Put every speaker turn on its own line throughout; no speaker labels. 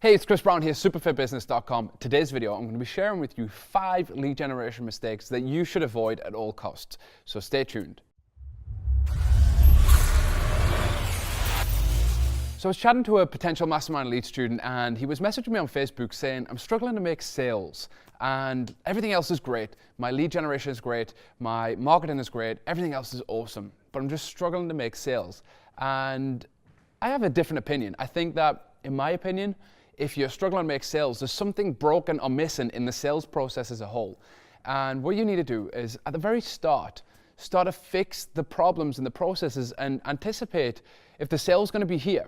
Hey, it's Chris Brown here, superfitbusiness.com. Today's video, I'm going to be sharing with you 5 lead generation mistakes that you should avoid at all costs. So stay tuned. So I was chatting to a potential mastermind lead student and he was messaging me on Facebook saying, I'm struggling to make sales and everything else is great. My lead generation is great, my marketing is great, everything else is awesome, but I'm just struggling to make sales. And I have a different opinion. I think that, in my opinion, if you're struggling to make sales, there's something broken or missing in the sales process as a whole. And what you need to do is, at the very start to fix the problems in the processes and anticipate if the sale is going to be here.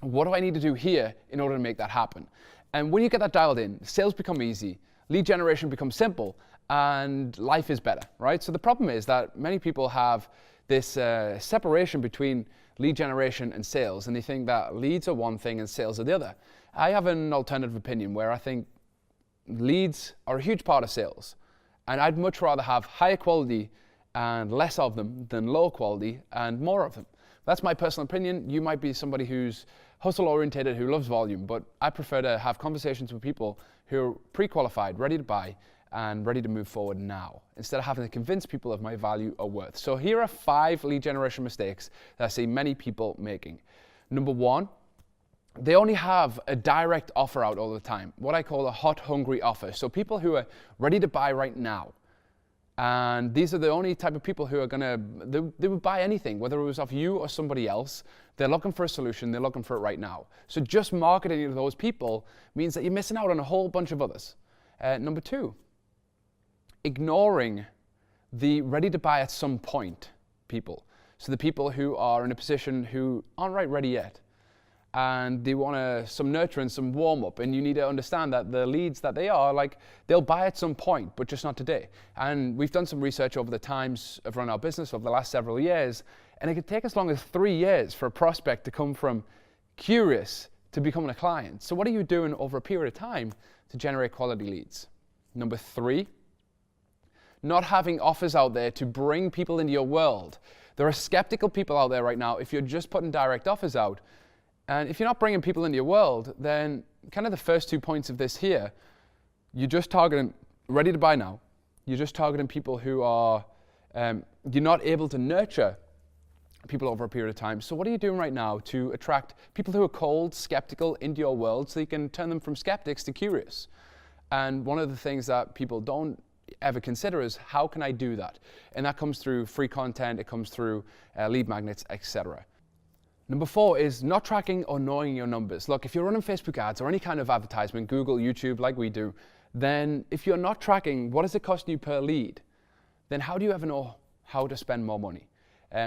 What do I need to do here in order to make that happen? And when you get that dialed in, sales become easy, lead generation becomes simple, and life is better, right? So the problem is that many people have this separation between lead generation and sales, and they think that leads are one thing and sales are the other. I have an alternative opinion where I think leads are a huge part of sales, and I'd much rather have higher quality and less of them than low quality and more of them. That's my personal opinion. You might be somebody who's hustle orientated, who loves volume, but I prefer to have conversations with people who are pre-qualified, ready to buy, and ready to move forward now, instead of having to convince people of my value or worth. So here are 5 lead generation mistakes that I see many people making. Number 1, they only have a direct offer out all the time, what I call a hot, hungry offer. So people who are ready to buy right now. And these are the only type of people who are they would buy anything, whether it was off you or somebody else. They're looking for a solution, they're looking for it right now. So just marketing to those people means that you're missing out on a whole bunch of others. Number 2, ignoring the ready to buy at some point people. So the people who are in a position who aren't ready yet. And they want some nurture and some warm up, and you need to understand that the leads that they are, they'll buy at some point, but just not today. And we've done some research over the times of running our business over the last several years, and it could take as long as 3 years for a prospect to come from curious to becoming a client. So what are you doing over a period of time to generate quality leads? Number 3, not having offers out there to bring people into your world. There are skeptical people out there right now. If you're just putting direct offers out, and if you're not bringing people into your world, then kind of the first 2 points of this here, you're just targeting ready to buy now. You're just targeting people who are, you're not able to nurture people over a period of time. So what are you doing right now to attract people who are cold, skeptical into your world so you can turn them from skeptics to curious? And one of the things that people don't ever consider is, how can I do that? And that comes through free content, it comes through lead magnets, etc. Number 4 is not tracking or knowing your numbers. Look, if you're running Facebook ads or any kind of advertisement, Google, YouTube, like we do, then if you're not tracking what is it costing you per lead, then how do you ever know how to spend more money?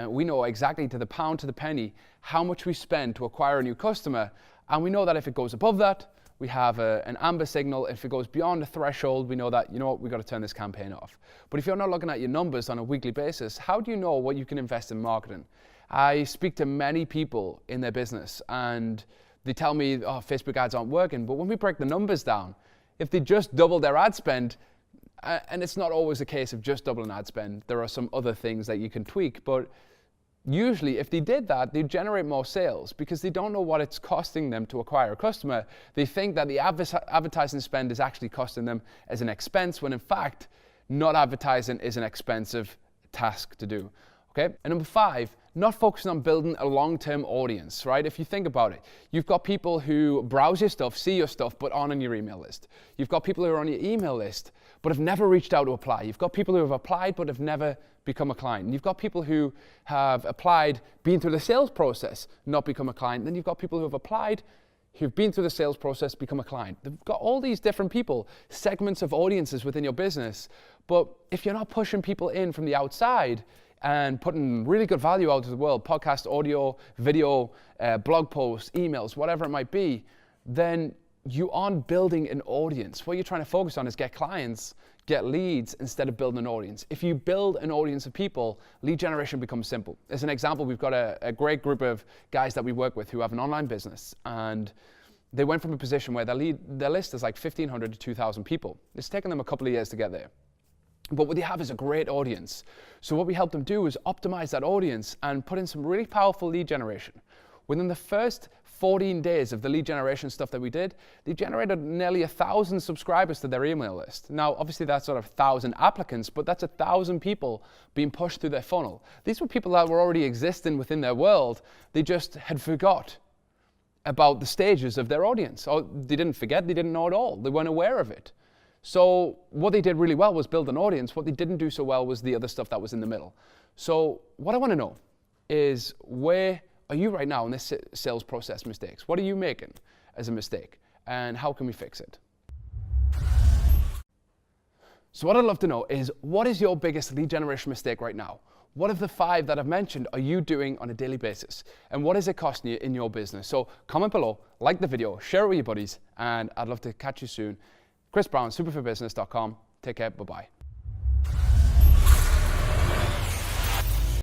We know exactly to the pound, to the penny, how much we spend to acquire a new customer, and we know that if it goes above that, we have an amber signal. If it goes beyond the threshold, we know that, you know what, we've got to turn this campaign off. But if you're not looking at your numbers on a weekly basis, how do you know what you can invest in marketing? I speak to many people in their business and they tell me, oh, Facebook ads aren't working. But when we break the numbers down, if they just double their ad spend, and it's not always a case of just doubling ad spend, there are some other things that you can tweak. But usually if they did that, they'd generate more sales because they don't know what it's costing them to acquire a customer. They think that the advertising spend is actually costing them as an expense, when in fact, not advertising is an expensive task to do. Okay? And number 5, not focusing on building a long-term audience, right? If you think about it, you've got people who browse your stuff, see your stuff, but aren't on your email list. You've got people who are on your email list, but have never reached out to apply. You've got people who have applied, but have never become a client. You've got people who have applied, been through the sales process, not become a client. Then you've got people who have applied, who've been through the sales process, become a client. They've got all these different people, segments of audiences within your business. But if you're not pushing people in from the outside, and putting really good value out to the world, podcast, audio, video, blog posts, emails, whatever it might be, then you aren't building an audience. What you're trying to focus on is get clients, get leads, instead of building an audience. If you build an audience of people, lead generation becomes simple. As an example, we've got a great group of guys that we work with who have an online business, and they went from a position where their list is like 1,500 to 2,000 people. It's taken them a couple of years to get there. But what they have is a great audience. So what we help them do is optimize that audience and put in some really powerful lead generation. Within the first 14 days of the lead generation stuff that we did, they generated nearly 1,000 subscribers to their email list. Now, obviously that's sort of 1,000 applicants, but that's 1,000 people being pushed through their funnel. These were people that were already existing within their world. They just had forgot about the stages of their audience. Or they didn't forget, they didn't know at all. They weren't aware of it. So what they did really well was build an audience. What they didn't do so well was the other stuff that was in the middle. So what I want to know is, where are you right now in this sales process mistakes? What are you making as a mistake? And how can we fix it? So what I'd love to know is, what is your biggest lead generation mistake right now? What of the 5 that I've mentioned are you doing on a daily basis? And what is it costing you in your business? So comment below, like the video, share it with your buddies, and I'd love to catch you soon. Chris Brown, superforbusiness.com. Take care, bye-bye.